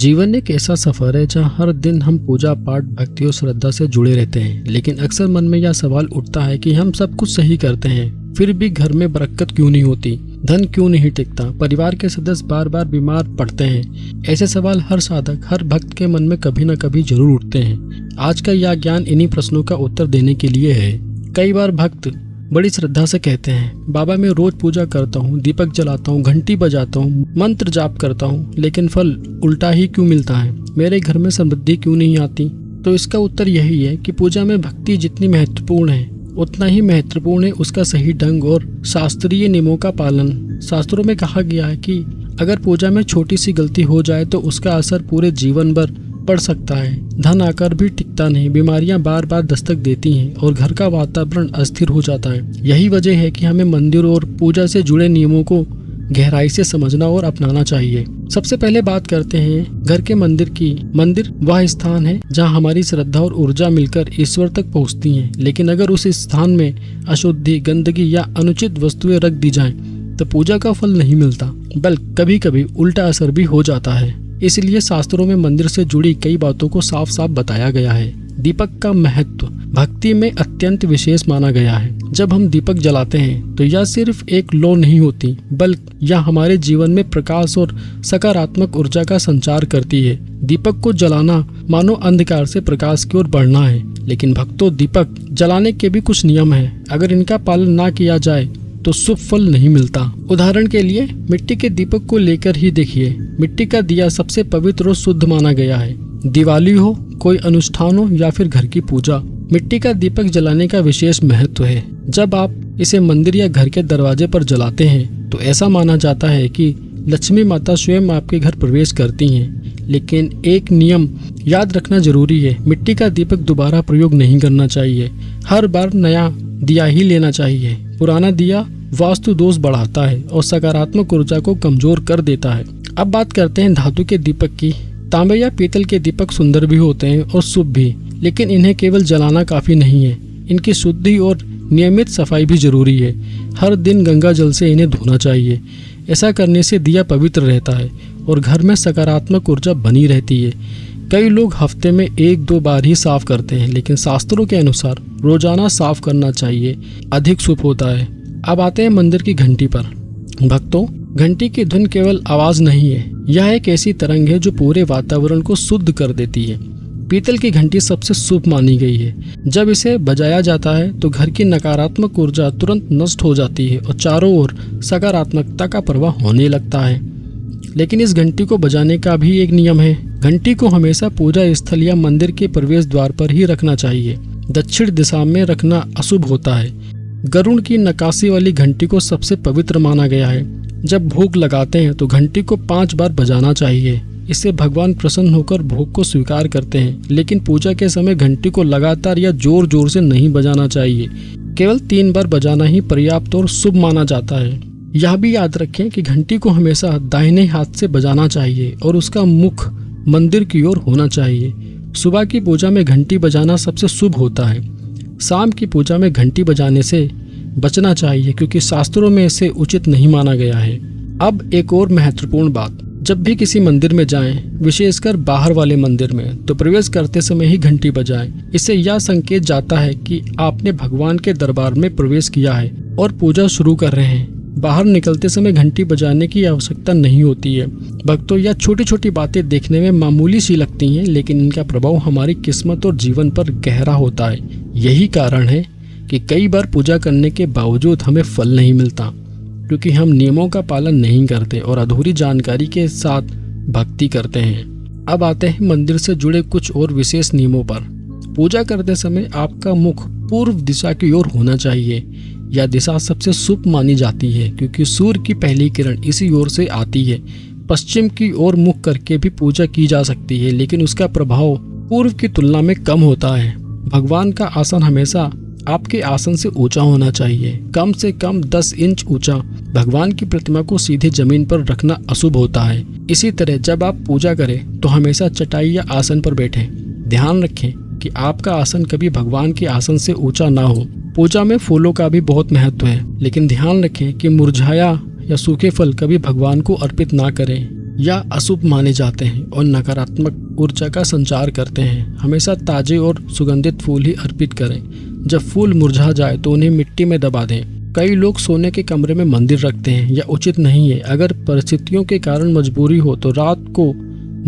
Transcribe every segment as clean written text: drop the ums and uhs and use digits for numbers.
जीवन एक ऐसा सफर है जहाँ हर दिन हम पूजा पाठ भक्ति और श्रद्धा से जुड़े रहते हैं, लेकिन अक्सर मन में यह सवाल उठता है कि हम सब कुछ सही करते हैं, फिर भी घर में बरकत क्यों नहीं होती, धन क्यों नहीं टिकता, परिवार के सदस्य बार बार बीमार पड़ते हैं। ऐसे सवाल हर साधक, हर भक्त के मन में कभी न कभी जरूर उठते हैं। आज का यह ज्ञान इन्हीं प्रश्नों का उत्तर देने के लिए है। कई बार भक्त बड़ी श्रद्धा से कहते हैं, बाबा मैं रोज पूजा करता हूँ, दीपक जलाता हूँ, घंटी बजाता हूँ, मंत्र जाप करता हूँ, लेकिन फल उल्टा ही क्यों मिलता है, मेरे घर में समृद्धि क्यों नहीं आती। तो इसका उत्तर यही है कि पूजा में भक्ति जितनी महत्वपूर्ण है उतना ही महत्वपूर्ण है उसका सही ढंग और शास्त्रीय नियमों का पालन। शास्त्रों में कहा गया है कि अगर पूजा में छोटी सी गलती हो जाए तो उसका असर पूरे जीवन भर पड़ सकता है। धन आकर भी टिकता नहीं, बीमारियां बार बार दस्तक देती हैं और घर का वातावरण अस्थिर हो जाता है। यही वजह है कि हमें मंदिर और पूजा से जुड़े नियमों को गहराई से समझना और अपनाना चाहिए। सबसे पहले बात करते हैं घर के मंदिर की। मंदिर वह स्थान है जहां हमारी श्रद्धा और ऊर्जा मिलकर ईश्वर तक पहुंचती हैं। लेकिन अगर उस स्थान में अशुद्धि, गंदगी या अनुचित वस्तुएं रख दी जाएं, तो पूजा का फल नहीं मिलता, बल्कि कभी कभी उल्टा असर भी हो जाता है। इसलिए शास्त्रों में मंदिर से जुड़ी कई बातों को साफ साफ बताया गया है। दीपक का महत्व भक्ति में अत्यंत विशेष माना गया है। जब हम दीपक जलाते हैं तो यह सिर्फ एक लौ नहीं होती, बल्कि यह हमारे जीवन में प्रकाश और सकारात्मक ऊर्जा का संचार करती है। दीपक को जलाना मानो अंधकार से प्रकाश की ओर बढ़ना है। लेकिन भक्तों, दीपक जलाने के भी कुछ नियम हैं। अगर इनका पालन ना किया जाए तो शुभ फल नहीं मिलता। उदाहरण के लिए मिट्टी के दीपक को लेकर ही देखिए। मिट्टी का दिया सबसे पवित्र और शुद्ध माना गया है। दिवाली हो, कोई अनुष्ठान हो या फिर घर की पूजा, मिट्टी का दीपक जलाने का विशेष महत्व है। जब आप इसे मंदिर या घर के दरवाजे पर जलाते हैं तो ऐसा माना जाता है कि लक्ष्मी माता स्वयं आपके घर प्रवेश करती हैं। लेकिन एक नियम याद रखना जरूरी है, मिट्टी का दीपक दोबारा प्रयोग नहीं करना चाहिए। हर बार नया दिया ही लेना चाहिए। पुराना दिया वास्तु दोष बढ़ाता है और सकारात्मक ऊर्जा को कमजोर कर देता है। अब बात करते हैं धातु के दीपक की। तांबे या पीतल के दीपक सुंदर भी होते हैं और शुभ भी, लेकिन इन्हें केवल जलाना काफी नहीं है। इनकी शुद्धि और नियमित सफाई भी जरूरी है। हर दिन गंगा जल से इन्हें धोना चाहिए। ऐसा करने से दिया पवित्र रहता है और घर में सकारात्मक ऊर्जा बनी रहती है। कई लोग हफ्ते में 1-2 बार ही साफ करते हैं, लेकिन शास्त्रों के अनुसार रोजाना साफ करना चाहिए, अधिक शुभ होता है। अब आते हैं मंदिर की घंटी पर। भक्तों, घंटी की धुन केवल आवाज नहीं है, यह एक ऐसी तरंग है जो पूरे वातावरण को शुद्ध कर देती है। पीतल की घंटी सबसे शुभ मानी गई है। जब इसे बजाया जाता है तो घर की नकारात्मक ऊर्जा तुरंत नष्ट हो जाती है और चारों ओर सकारात्मकता का प्रवाह होने लगता है। लेकिन इस घंटी को बजाने का भी एक नियम है। घंटी को हमेशा पूजा स्थल या मंदिर के प्रवेश द्वार पर ही रखना चाहिए। दक्षिण दिशा में रखना अशुभ होता है। गरुड़ की नक्काशी वाली घंटी को सबसे पवित्र माना गया है। जब भोग लगाते हैं तो घंटी को 5 बार बजाना चाहिए। इससे भगवान प्रसन्न होकर भोग को स्वीकार करते हैं। लेकिन पूजा के समय घंटी को लगातार या जोर जोर से नहीं बजाना चाहिए। केवल 3 बार बजाना ही पर्याप्त और शुभ माना जाता है। यह भी याद रखें कि घंटी को हमेशा दाहिने हाथ से बजाना चाहिए और उसका मुख मंदिर की ओर होना चाहिए। सुबह की पूजा में घंटी बजाना सबसे शुभ होता है। शाम की पूजा में घंटी बजाने से बचना चाहिए, क्योंकि शास्त्रों में इसे उचित नहीं माना गया है। अब एक और महत्वपूर्ण बात, जब भी किसी मंदिर में जाएं, विशेषकर बाहर वाले मंदिर में, तो प्रवेश करते समय ही घंटी बजाएं। इससे यह संकेत जाता है कि आपने भगवान के दरबार में प्रवेश किया है और पूजा शुरू कर रहे हैं। बाहर निकलते समय घंटी बजाने की आवश्यकता नहीं होती है। भक्तों, यह छोटी छोटी बातें देखने में मामूली सी लगती हैं, लेकिन इनका प्रभाव हमारी किस्मत और जीवन पर गहरा होता है। यही कारण है कि कई बार पूजा करने के बावजूद हमें फल नहीं मिलता, क्योंकि हम नियमों का पालन नहीं करते और अधूरी जानकारी के साथ भक्ति करते हैं। अब आते हैं मंदिर से जुड़े कुछ और विशेष नियमों पर। पूजा करते समय आपका मुख पूर्व दिशा की ओर होना चाहिए। यह दिशा सबसे शुभ मानी जाती है, क्योंकि सूर्य की पहली किरण इसी ओर से आती है। पश्चिम की ओर मुख करके भी पूजा की जा सकती है, लेकिन उसका प्रभाव पूर्व की तुलना में कम होता है। भगवान का आसन हमेशा आपके आसन से ऊंचा होना चाहिए, कम से कम 10 इंच ऊंचा। भगवान की प्रतिमा को सीधे जमीन पर रखना अशुभ होता है। इसी तरह जब आप पूजा करें तो हमेशा चटाई या आसन पर बैठें। ध्यान रखें कि आपका आसन कभी भगवान के आसन से ऊंचा ना हो। पूजा में फूलों का भी बहुत महत्व है, लेकिन ध्यान रखें कि मुरझाया या सूखे फल कभी भगवान को अर्पित ना करें। या अशुभ माने जाते हैं और नकारात्मक ऊर्जा का संचार करते हैं। हमेशा ताजे और सुगंधित फूल ही अर्पित करें। जब फूल मुरझा जाए तो उन्हें मिट्टी में दबा दें। कई लोग सोने के कमरे में मंदिर रखते हैं, यह उचित नहीं है। अगर परिस्थितियों के कारण मजबूरी हो तो रात को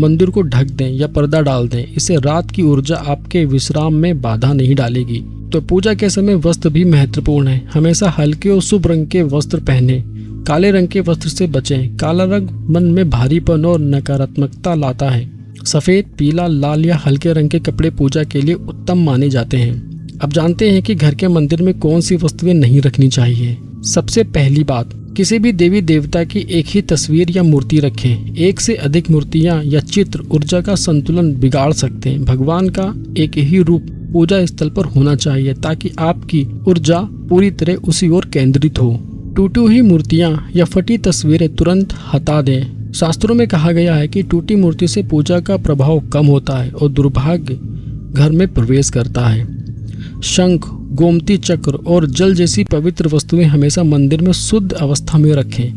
मंदिर को ढक दें या पर्दा डाल दें। इससे रात की ऊर्जा आपके विश्राम में बाधा नहीं डालेगी। तो पूजा के समय वस्त्र भी महत्वपूर्ण है। हमेशा हल्के और शुभ रंग के वस्त्र पहने। काले रंग के वस्त्र से बचें। काला रंग मन में भारीपन और नकारात्मकता लाता है। सफेद, पीला, लाल या हल्के रंग के कपड़े पूजा के लिए उत्तम माने जाते हैं। अब जानते हैं कि घर के मंदिर में कौन सी वस्तुएं नहीं रखनी चाहिए। सबसे पहली बात, किसी भी देवी देवता की एक ही तस्वीर या मूर्ति रखें। एक से अधिक मूर्तियां या चित्र ऊर्जा का संतुलन बिगाड़ सकते हैं। भगवान का एक ही रूप पूजा स्थल पर होना चाहिए ताकि आपकी ऊर्जा पूरी तरह उसी ओर केंद्रित हो। टूटी हुई मूर्तियां या फटी तस्वीरें तुरंत हटा दें। शास्त्रों में कहा गया है कि टूटी मूर्ति से पूजा का प्रभाव कम होता है और दुर्भाग्य घर में प्रवेश करता है। शंख, गोमती चक्र और जल जैसी पवित्र वस्तुएं हमेशा मंदिर में शुद्ध अवस्था में रखें।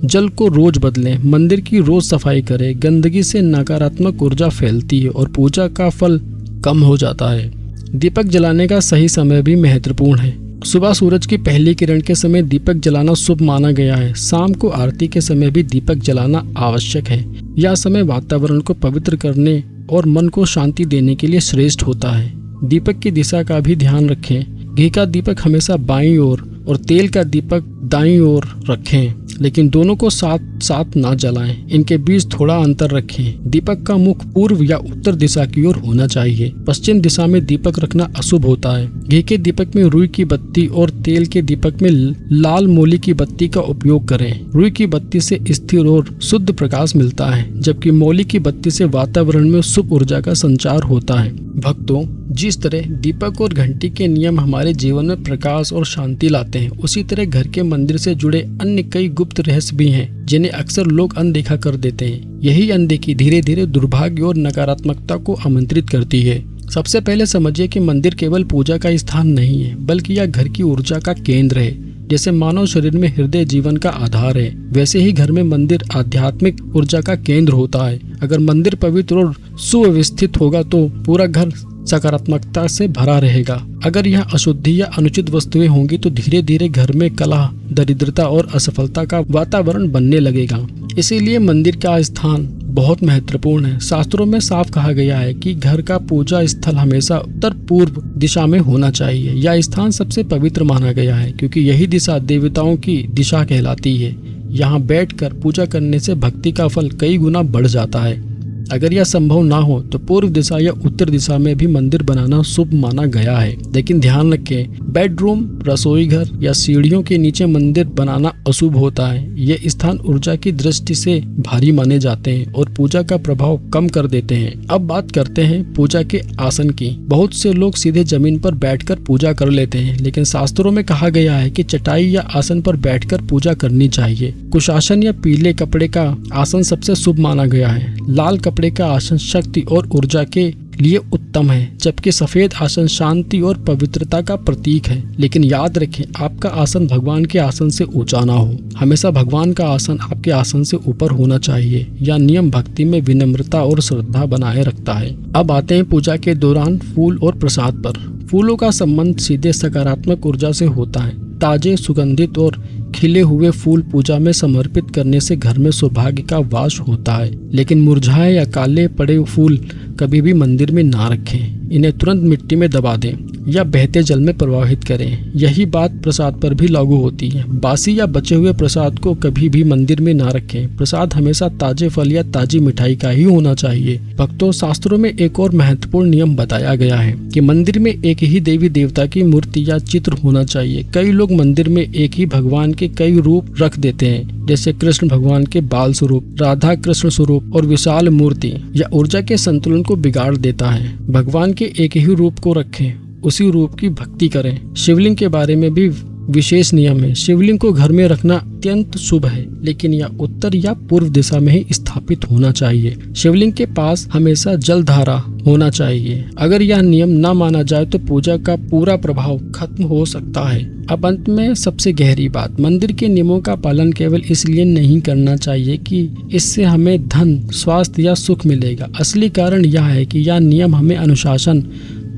जल को रोज बदलें। मंदिर की रोज सफाई करें। गंदगी से नकारात्मक ऊर्जा फैलती है और पूजा का फल कम हो जाता है। दीपक जलाने का सही समय भी महत्वपूर्ण है। सुबह सूरज की पहली किरण के समय दीपक जलाना शुभ माना गया है। शाम को आरती के समय भी दीपक जलाना आवश्यक है। यह समय वातावरण को पवित्र करने और मन को शांति देने के लिए श्रेष्ठ होता है। दीपक की दिशा का भी ध्यान रखें। घी का दीपक हमेशा बाईं ओर और तेल का दीपक दाईं ओर रखें, लेकिन दोनों को साथ साथ ना जलाएं। इनके बीच थोड़ा अंतर रखें। दीपक का मुख पूर्व या उत्तर दिशा की ओर होना चाहिए। पश्चिम दिशा में दीपक रखना अशुभ होता है। घी के दीपक में रुई की बत्ती और तेल के दीपक में लाल मोली की बत्ती का उपयोग करें। रुई की बत्ती से स्थिर और शुद्ध प्रकाश मिलता है, जबकि मोली की बत्ती से वातावरण में शुभ ऊर्जा का संचार होता है। भक्तों, जिस तरह दीपक और घंटी के नियम हमारे जीवन में प्रकाश और शांति लाते हैं, उसी तरह घर के मंदिर से जुड़े अन्य कई गुप्त रहस्य भी हैं जिन्हें अक्सर लोग अनदेखा कर देते हैं। यही अनदेखी धीरे धीरे दुर्भाग्य और नकारात्मकता को आमंत्रित करती है। सबसे पहले समझिए कि मंदिर केवल पूजा का स्थान नहीं है, बल्कि यह घर की ऊर्जा का केंद्र है। जैसे मानव शरीर में हृदय जीवन का आधार है, वैसे ही घर में मंदिर आध्यात्मिक ऊर्जा का केंद्र होता है। अगर मंदिर पवित्र और सुव्यवस्थित होगा तो पूरा घर सकारात्मकता से भरा रहेगा। अगर यह अशुद्धि या अनुचित वस्तुएं होंगी तो धीरे धीरे घर में कलह, दरिद्रता और असफलता का वातावरण बनने लगेगा। इसीलिए मंदिर का स्थान बहुत महत्वपूर्ण है। शास्त्रों में साफ कहा गया है कि घर का पूजा स्थल हमेशा उत्तर पूर्व दिशा में होना चाहिए। यह स्थान सबसे पवित्र माना गया है क्योंकि यही दिशा देवताओं की दिशा कहलाती है। यहाँ बैठकर पूजा करने से भक्ति का फल कई गुना बढ़ जाता है। अगर यह संभव ना हो तो पूर्व दिशा या उत्तर दिशा में भी मंदिर बनाना शुभ माना गया है। लेकिन ध्यान रखें, बेडरूम, रसोई घर या सीढ़ियों के नीचे मंदिर बनाना अशुभ होता है। ये स्थान ऊर्जा की दृष्टि से भारी माने जाते हैं और पूजा का प्रभाव कम कर देते हैं। अब बात करते हैं पूजा के आसन की। बहुत से लोग सीधे जमीन पर बैठकर पूजा कर लेते हैं, लेकिन शास्त्रों में कहा गया है कि चटाई या आसन पर बैठकर पूजा करनी चाहिए। कुशासन या पीले कपड़े का आसन सबसे शुभ माना गया है। लाल कपड़े का आसन शक्ति और ऊर्जा के लिए उत्तम है, जबकि सफेद आसन शांति और पवित्रता का प्रतीक है। लेकिन याद रखें, आपका आसन भगवान के आसन से ऊंचा ना हो। हमेशा भगवान का आसन आपके आसन से ऊपर होना चाहिए। यह नियम भक्ति में विनम्रता और श्रद्धा बनाए रखता है। अब आते हैं पूजा के दौरान फूल और प्रसाद पर। फूलों का संबंध सीधे सकारात्मक ऊर्जा से होता है। ताजे, सुगंधित और खिले हुए फूल पूजा में समर्पित करने से घर में सौभाग्य का वास होता है। लेकिन मुरझाए या काले पड़े फूल कभी भी मंदिर में ना रखें। इन्हें तुरंत मिट्टी में दबा दें या बहते जल में प्रवाहित करें। यही बात प्रसाद पर भी लागू होती है। बासी या बचे हुए प्रसाद को कभी भी मंदिर में ना रखें। प्रसाद हमेशा ताजे फल या ताजी मिठाई का ही होना चाहिए। भक्तों, शास्त्रों में एक और महत्वपूर्ण नियम बताया गया है कि मंदिर में एक ही देवी देवता की मूर्ति या चित्र होना चाहिए। कई लोग मंदिर में एक ही भगवान के कई रूप रख देते हैं, जैसे कृष्ण भगवान के बाल स्वरूप, राधा कृष्ण स्वरूप और विशाल मूर्ति। यह ऊर्जा के संतुलन को बिगाड़ देता है। भगवान के एक ही रूप को रखें, उसी रूप की भक्ति करें। शिवलिंग के बारे में भी विशेष नियम है। शिवलिंग को घर में रखना अत्यंत शुभ है, लेकिन यह उत्तर या पूर्व दिशा में ही स्थापित होना चाहिए। शिवलिंग के पास हमेशा जलधारा, होना चाहिए। अगर यह नियम न माना जाए तो पूजा का पूरा प्रभाव खत्म हो सकता है। अब अंत में सबसे गहरी बात, मंदिर के नियमों का पालन केवल इसलिए नहीं करना चाहिए कि इससे हमें धन, स्वास्थ्य या सुख मिलेगा। असली कारण यह है कि यह नियम हमें अनुशासन,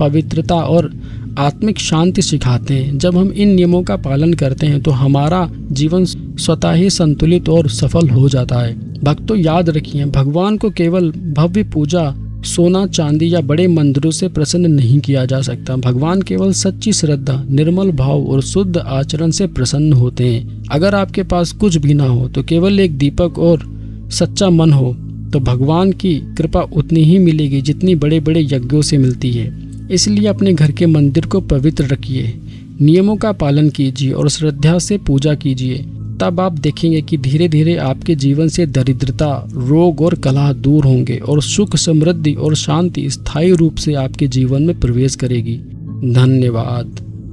पवित्रता और आत्मिक शांति सिखाते हैं। जब हम इन नियमों का पालन करते हैं तो हमारा जीवन स्वतः ही संतुलित और सफल हो जाता है। भक्तों, याद रखिए, भगवान को केवल भव्य पूजा, सोना, चांदी या बड़े मंदिरों से प्रसन्न नहीं किया जा सकता। भगवान केवल सच्ची श्रद्धा, निर्मल भाव और शुद्ध आचरण से प्रसन्न होते हैं। अगर आपके पास कुछ भी ना हो तो केवल एक दीपक और सच्चा मन हो तो भगवान की कृपा उतनी ही मिलेगी जितनी बड़े बड़े यज्ञों से मिलती है। इसलिए अपने घर के मंदिर को पवित्र रखिए, नियमों का पालन कीजिए और श्रद्धा से पूजा कीजिए। तब आप देखेंगे कि धीरे धीरे आपके जीवन से दरिद्रता, रोग और कलह दूर होंगे और सुख, समृद्धि और शांति स्थायी रूप से आपके जीवन में प्रवेश करेगी। धन्यवाद।